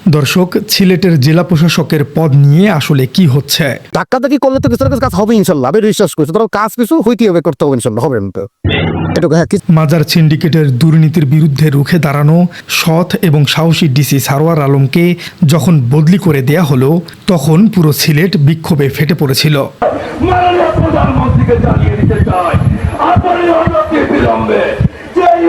দর্শক, সিলেটের জেলা প্রশাসকের পদ নিয়ে আসলে কি হচ্ছে? ধাক্কাধাক্কি করলে তো কিছু না কিছু কাজ হবে ইনশাল্লাহ, আমি বিশ্বাস করছি। ধরো কাজ কিছু হইতে হবে, করতে হবে ইনশাল্লাহ, হবে না এটুকু। হ্যাঁ, মাজার সিন্ডিকেটের দুর্নীতির বিরুদ্ধে রুখে দাঁড়ানো সৎ এবং সাহসী ডিসি সারোয়ার আলমকে যখন বদলি করে দেয়া হলো, তখন পুরো সিলেট বিক্ষোভে ফেটে পড়েছিল। মাননীয় প্রধানমন্ত্রীকে জানিয়ে দিতে চাই, আপনারই অনতি বিলম্বে যেই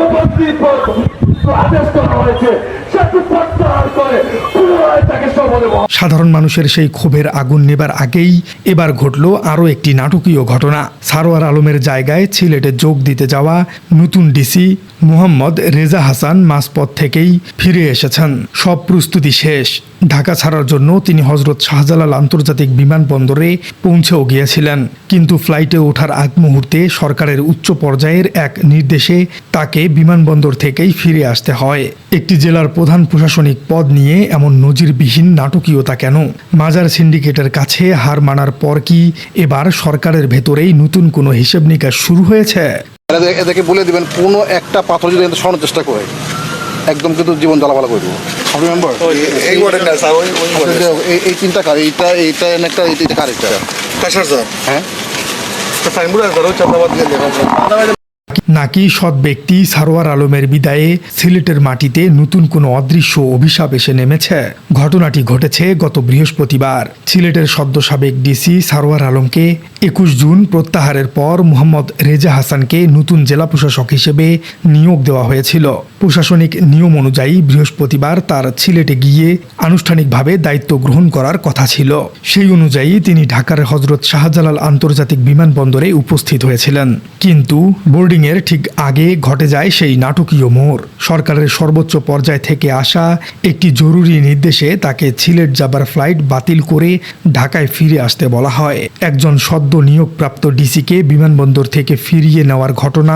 আদেশ করা হয়েছে সেটি প্রত্যাহার করে পুনরায় তাকে শপথে। সাধারণ মানুষের সেই ক্ষোভের আগুন নেবার আগেই এবার ঘটল আরও একটি নাটকীয় ঘটনা। সারোয়ার আলমের জায়গায় সিলেটে যোগ দিতে যাওয়া নতুন ডিসি মোহাম্মদ রেজা হাসান মাঝপথ থেকেই ফিরে এসেছেন। সব প্রস্তুতি শেষ। ঢাকা ছাড়ার জন্য তিনি হজরত শাহজালাল আন্তর্জাতিক বিমানবন্দরে পৌঁছেও গিয়েছিলেন, কিন্তু ফ্লাইটে ওঠার আগ মুহূর্তে সরকারের উচ্চ পর্যায়ের এক নির্দেশে তাকে বিমানবন্দর থেকেই ফিরে আসতে হয়। একটি জেলার প্রধান প্রশাসনিক পদ নিয়ে এমন নজিরবিহীন নাটকীয়তা কেন? মাজার সিন্ডিকেটের কাছে হার মানার পর কি এবার সরকারের ভেতরেই নতুন কোনো হিসেব নিকাশ শুরু হয়েছে? এদেরকে বলে দিবেন কোনো একটা পাথর যদি সরানোর চেষ্টা করে একদম কিন্তু জীবন জ্বালাপালা করে দেবো। এই তিনটা কার, এইটা এইটা একটা এইটা কার, এটা হ্যাঁ নাকি সৎ ব্যক্তি সারোয়ার আলমের বিদায়ে সিলেটের মাটিতে নতুন কোনো অদৃশ্য অভিশাপ এসে নেমেছে? ঘটনাটি ঘটেছে গত বৃহস্পতিবার। সিলেটের সদ্য সাবেক ডিসি সারোয়ার আলমকে 21 জুন প্রত্যাহারের পর মোহাম্মদ রেজা হাসানকে নতুন জেলা প্রশাসক হিসেবে নিয়োগ দেওয়া হয়েছিল। প্রশাসনিক নিয়ম অনুযায়ী বৃহস্পতিবার তার সিলেটে গিয়ে আনুষ্ঠানিকভাবে দায়িত্ব গ্রহণ করার কথা ছিল। সেই অনুযায়ী তিনি ঢাকার হজরত শাহজালাল আন্তর্জাতিক বিমানবন্দরে উপস্থিত হয়েছিলেন, কিন্তু বোর্ডিংয়ের ঠিক আগে ঘটে যায় সেই নাটকীয় মোড়। সরকারের সর্বোচ্চ পর্যায় থেকে আসা একটি জরুরি নির্দেশে তাকে সিলেট যাবার ফ্লাইট বাতিল করে ঢাকায় ফিরে আসতে বলা হয়। একজন সদ্য নিয়োগপ্রাপ্ত ডিসিকে বিমানবন্দর থেকে ফিরিয়ে নেওয়ার ঘটনা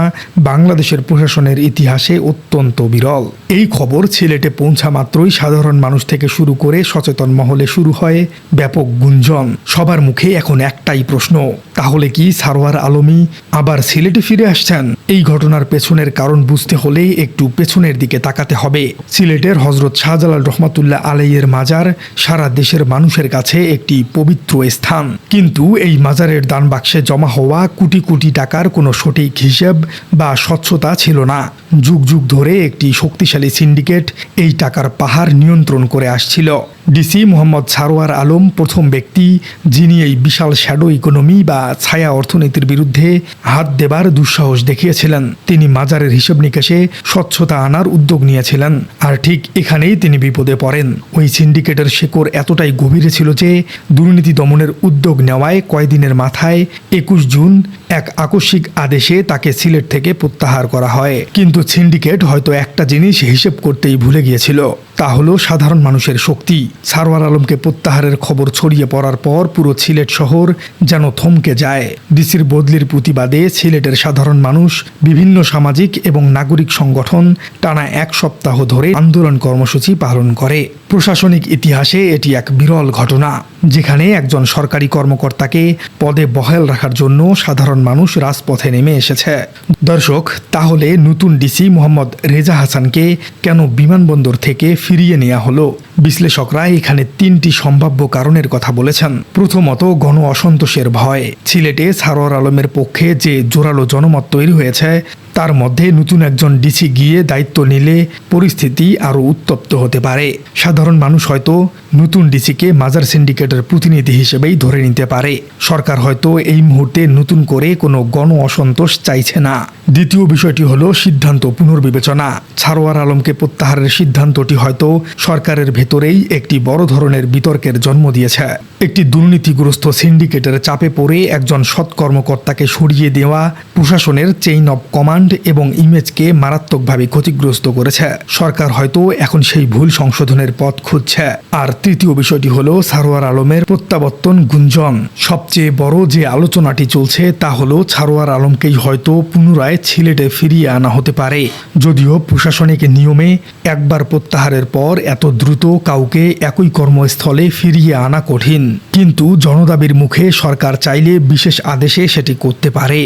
বাংলাদেশের প্রশাসনের ইতিহাসে অত্যন্ত বিরল। এই খবর সিলেটে পৌঁছা মাত্রই সাধারণ মানুষ থেকে শুরু করে সচেতন মহলে শুরু হয় ব্যাপক গুঞ্জন। সবার মুখে এখন একটাই প্রশ্ন, তাহলে কি সারোয়ার আলমই আবার সিলেটে ফিরে আসছেন? এই ঘটনার পেছনের কারণ বুঝতে হলে একটু পেছনের দিকে তাকাতে হবে। সিলেটের হজরত শাহজালাল রহমাতুল্লাহ আলাইয়ের মাজার সারা দেশের মানুষের কাছে একটি পবিত্র স্থান, কিন্তু এই মাজারের দান বাক্সে জমা হওয়া কোটি কোটি টাকার কোনো সঠিক হিসেব বা স্বচ্ছতা ছিল না। যুগ যুগ ধরে একটি শক্তিশালী সিন্ডিকেট এই টাকার পাহাড় নিয়ন্ত্রণ করে আসছিল। ডিসি মোহাম্মদ সারোয়ার আলম প্রথম ব্যক্তি যিনি এই বিশাল শ্যাডো ইকোনমি বা ছায়া অর্থনীতির বিরুদ্ধে হাত দেবার দুঃসাহস দেখিয়েছিলেন। তিনি মাজারের হিসেব নিকাশে স্বচ্ছতা আনার উদ্যোগ নিয়েছিলেন, আর ঠিক এখানেই তিনি বিপদে পড়েন। ওই সিন্ডিকেটের শেকড় এতটাই গভীরে ছিল যে দুর্নীতি দমনের উদ্যোগ নেওয়ায় কয়েকদিনের মাথায় 21 জুন এক আকস্মিক আদেশে তাকে সিলেট থেকে প্রত্যাহার করা হয়। কিন্তু সিন্ডিকেট হয়তো একটা জিনিস হিসেব করতেই ভুলে গিয়েছিল, তা হলো সাধারণ মানুষের শক্তি। সারোয়ার আলমকে প্রত্যাহারের খবর ছড়িয়ে পড়ার পর পুরো সিলেট শহর যেন থমকে যায়। ডিসির বদলির প্রতিবাদে সিলেটের সাধারণ মানুষ, বিভিন্ন সামাজিক এবং নাগরিক সংগঠন টানা 1 সপ্তাহ ধরে আন্দোলন কর্মসূচি পালন করে। প্রশাসনিক ইতিহাসে এটি এক বিরল ঘটনা, যেখানে একজন সরকারি কর্মকর্তাকে পদে বহাল রাখার জন্য সাধারণ মানুষ রাজপথে নেমে এসেছে। দর্শক, তাহলে নতুন ডিসি মোহাম্মদ রেজা হাসানকে কেন বিমানবন্দর থেকে ফিরিয়ে নেওয়া হলো? বিশ্লেষকরা এখানে 3টি সম্ভাব্য কারণের কথা বলেছেন। প্রথমত, গণ অসন্তোষের ভয়। সিলেটে সারোয়ার আলমের পক্ষে যে জোরালো জনমত তৈরি হয়েছে, তার মধ্যে নতুন একজন ডিসি গিয়ে দায়িত্ব নিলে পরিস্থিতি আরও উত্তপ্ত হতে পারে। সাধারণ মানুষ হয়তো নতুন ডিসিকে মাজার সিন্ডিকেটের প্রতিনিধি হিসেবেই ধরে নিতে পারে। সরকার হয়তো এই মুহূর্তে নতুন করে কোনো গণ অসন্তোষ চাইছে না। দ্বিতীয় বিষয়টি হলো সিদ্ধান্ত পুনর্বিবেচনা। সারোয়ার আলমকে প্রত্যাহারের সিদ্ধান্তটি হয়তো সরকারের ভেতরেই একটি বড় ধরনের বিতর্কের জন্ম দিয়েছে। একটি দুর্নীতিগ্রস্ত সিন্ডিকেটের চাপে পড়ে একজন সৎ কর্মকর্তাকে সরিয়ে দেওয়া প্রশাসনের চেইন অব কমান্ড এবং ইমেজকে মারাত্মকভাবে ক্ষতিগ্রস্ত করেছে। সরকার হয়তো এখন সেই ভুল সংশোধনের পথ খুঁজছে। আর তৃতীয় বিষয়টি হলো সারোয়ার আলমের প্রত্যাবর্তন গুঞ্জন। সবচেয়ে বড় যে আলোচনাটি চলছে তা হলো সারোয়ার আলমকেই হয়তো পুনরায় সিলেটে ফিরিয়ে আনা হতে পারে। যদিও প্রশাসনিক নিয়মে একবার প্রত্যাহারের পর এত দ্রুত কাউকে একই কর্মস্থলে ফিরিয়ে আনা কঠিন, কিন্তু জনদাবির মুখে সরকার চাইলে বিশেষ আদেশে সেটি করতে পারে।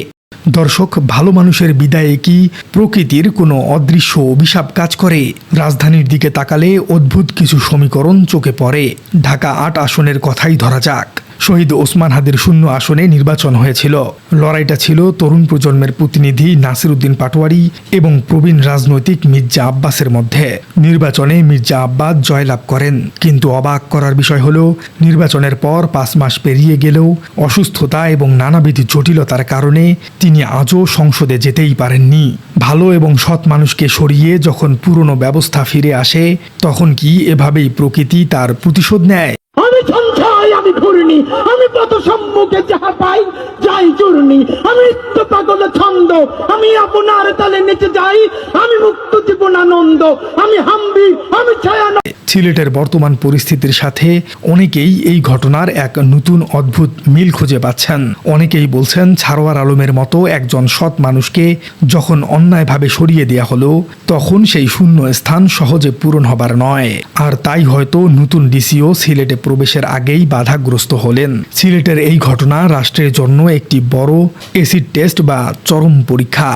দর্শক, ভালো মানুষের বিদায়ে কি প্রকৃতির কোনো অদৃশ্য অভিশাপ কাজ করে? রাজধানীর দিকে তাকালে অদ্ভুত কিছু সমীকরণ চোখে পড়ে। ঢাকা ৮ আসনের কথাই ধরা যাক। শহীদ ওসমান হাদির 0 আসনে নির্বাচন হয়েছিল। লড়াইটা ছিল তরুণ প্রজন্মের প্রতিনিধি নাসির উদ্দিন পাটোয়ারি এবং প্রবীণ রাজনৈতিক মির্জা আব্বাসের মধ্যে। নির্বাচনে মির্জা আব্বাস জয়লাভ করেন, কিন্তু অবাক করার বিষয় হলো নির্বাচনের পর 5 মাস পেরিয়ে গেলেও অসুস্থতা এবং নানাবিধ জটিলতার কারণে তিনি আজও সংসদে যেতেই পারেননি। ভালো এবং সৎ মানুষকে সরিয়ে যখন পুরনো ব্যবস্থা ফিরে আসে, তখন কি এভাবেই প্রকৃতি তার প্রতিশোধ নেয়? আমি সঞ্চয়, আমি ঘূর্ণি, আমি পথ সম্মুখে যাহা পাই যাই চূর্ণি, আমি তো পাগল ছন্দ, আমি আপনার তালে নিচে যাই, আমি মুক্ত জীবন আনন্দ, আমি হাম্বি, আমি ছায়া। সিলেটের বর্তমান পরিস্থিতির সাথে অনেকেই এই ঘটনার এক নতুন অদ্ভুত মিল খুঁজে পাচ্ছেন। অনেকেই বলছেন সারোয়ার আলমের মতো একজন সৎ মানুষকে যখন অন্যায়ভাবে সরিয়ে দেয়া হলো, তখন সেই শূন্য স্থান সহজে পূরণ হবার নয়। আর তাই হয়তো নতুন ডিসিও সিলেটে প্রবেশের আগেই বাধাগ্রস্ত হলেন। সিলেটের এই ঘটনা রাষ্ট্রের জন্য একটি বড় এসিড টেস্ট বা চরম পরীক্ষা।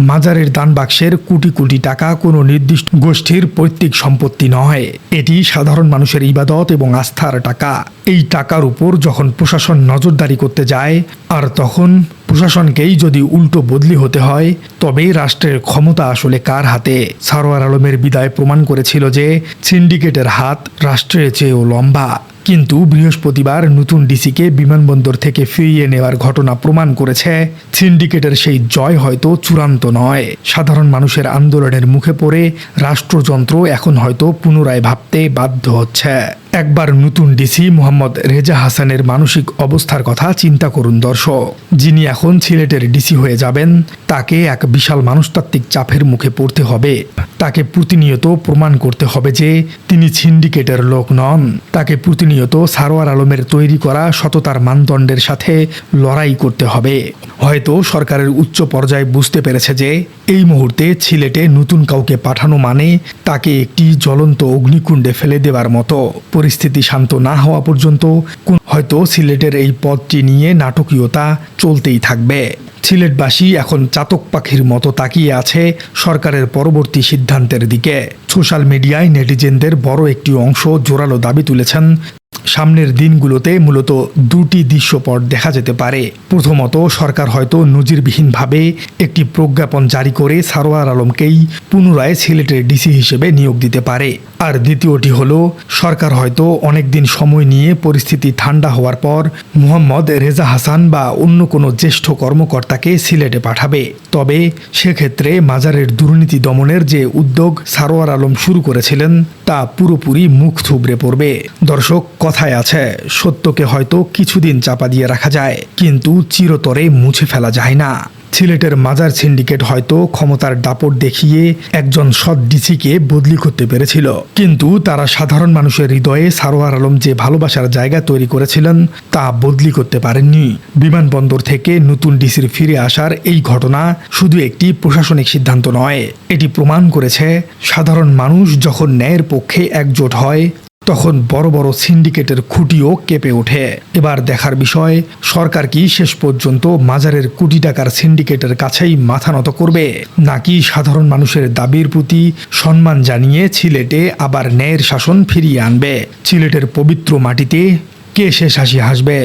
মাজারের দান বাক্সের কোটি কোটি টাকা কোনো নির্দিষ্ট গোষ্ঠীর পৈতৃক সম্পত্তি নয়, এটি সাধারণ মানুষের ইবাদত এবং আস্থার টাকা। এই টাকার উপর যখন প্রশাসন নজরদারি করতে যায়, আর তখন প্রশাসনকেই যদি উল্টো বদলি হতে হয়, তবে রাষ্ট্রের ক্ষমতা আসলে কার হাতে? সারোয়ার আলমের বিদায় প্রমাণ করেছিল যে সিন্ডিকেটের হাত রাষ্ট্রের চেয়েও লম্বা। কিন্তু বৃহস্পতিবার নতুন ডিসিকে বিমানবন্দর থেকে ফিরিয়ে নেওয়ার ঘটনা প্রমাণ করেছে সিন্ডিকেটের সেই জয় হয়তো চূড়ান্ত নয়। সাধারণ মানুষের আন্দোলনের মুখে পড়ে রাষ্ট্রযন্ত্র এখন হয়তো পুনরায় ভাবতে বাধ্য হচ্ছে। একবার নতুন ডিসি মোহাম্মদ রেজা হাসানের মানসিক অবস্থার কথা চিন্তা করুন দর্শক। যিনি এখন সিলেটের ডিসি হয়ে যাবেন, তাকে এক বিশাল মানুষতাত্ত্বিক চাপের মুখে পড়তে হবে। তাকে প্রতিনিয়ত প্রমাণ করতে হবে যে তিনি সিন্ডিকেটের লোক নন। তাকে প্রতিনিয়ত সারোয়ার আলমের তৈরি করা সততার মানদণ্ডের সাথে লড়াই করতে হবে। হয়তো সরকারের উচ্চ পর্যায়ে বুঝতে পেরেছে যে এই মুহূর্তে সিলেটে নতুন কাউকে পাঠানো মানে তাকে একটি জ্বলন্ত অগ্নিকুণ্ডে ফেলে দেওয়ার মতো। পরিস্থিতি শান্ত না হওয়া পর্যন্ত হয়তো সিলেটের এই পদটি নিয়ে নাটকীয়তা চলতেই থাকবে। সিলেটবাসী এখন চাতক পাখির মতো তাকিয়ে আছে সরকারের পরবর্তী সিদ্ধান্তের দিকে। সোশ্যাল মিডিয়ায় নেটিজেনদের বড় একটি অংশ জোরালো দাবি তুলেছেন সামনের দিনগুলোতে মূলত 2টি দৃশ্যপট দেখা যেতে পারে। প্রথমত, সরকার হয়তো নজিরবিহীনভাবে একটি প্রজ্ঞাপন জারি করে সারোয়ার আলমকেই পুনরায় সিলেটের ডিসি হিসেবে নিয়োগ দিতে পারে। আর দ্বিতীয়টি হলো সরকার হয়তো অনেকদিন সময় নিয়ে পরিস্থিতি ঠান্ডা হওয়ার পর মোহাম্মদ রেজা হাসান বা অন্য কোনো জ্যেষ্ঠ কর্মকর্তাকে সিলেটে পাঠাবে। তবে সেক্ষেত্রে মাজারের দুর্নীতি দমনের যে উদ্যোগ সারোয়ার আলম শুরু করেছিলেন, তা পুরোপুরি মুখ থুবড়ে পড়বে। দর্শক, কথায় আছে সত্যকে হয়তো কিছুদিন চাপা দিয়ে রাখা যায়, কিন্তু চিরতরে মুছে ফেলা যায় না। সিলেটের মাজার সিন্ডিকেট হয়তো ক্ষমতার দাপট দেখিয়ে একজন সৎ ডিসিকে বদলি করতে পেরেছিল, কিন্তু তারা সাধারণ মানুষের হৃদয়ে সারোয়ার আলম যে ভালোবাসার জায়গা তৈরি করেছিলেন তা বদলি করতে পারেননি। বিমানবন্দর থেকে নতুন ডিসির ফিরে আসার এই ঘটনা শুধু একটি প্রশাসনিক সিদ্ধান্ত নয়, এটি প্রমাণ করেছে সাধারণ মানুষ যখন ন্যায়ের পক্ষে একজোট হয়, তখন বড় বড় সিন্ডিকেটের খুঁটিও কেঁপে ওঠে। এবার দেখার বিষয়, সরকার কি শেষ পর্যন্ত মাজারের কোটি টাকার সিন্ডিকেটের কাছেই মাথা নত করবে, নাকি সাধারণ মানুষের দাবির প্রতি সম্মান জানিয়ে সিলেটে আবার ন্যায়ের শাসন ফিরিয়ে আনবে? সিলেটের পবিত্র মাটিতে কে শেষ হাসি হাসবে,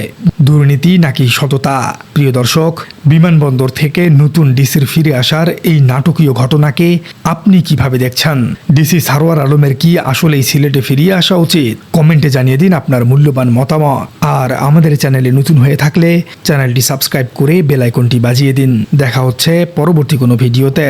দুর্নীতি নাকি সততা? প্রিয় দর্শক, বিমানবন্দর থেকে নতুন ডিসির ফিরে আসার এই নাটকীয় ঘটনাকে আপনি কিভাবে দেখছেন? ডিসি সারোয়ার আলমের কি আসলেই সিলেটে ফিরিয়ে আসা উচিত? কমেন্টে জানিয়ে দিন আপনার মূল্যবান মতামত। আর আমাদের চ্যানেলে নতুন হয়ে থাকলে চ্যানেলটি সাবস্ক্রাইব করে বেল আইকনটি বাজিয়ে দিন। দেখা হচ্ছে পরবর্তী কোনো ভিডিওতে।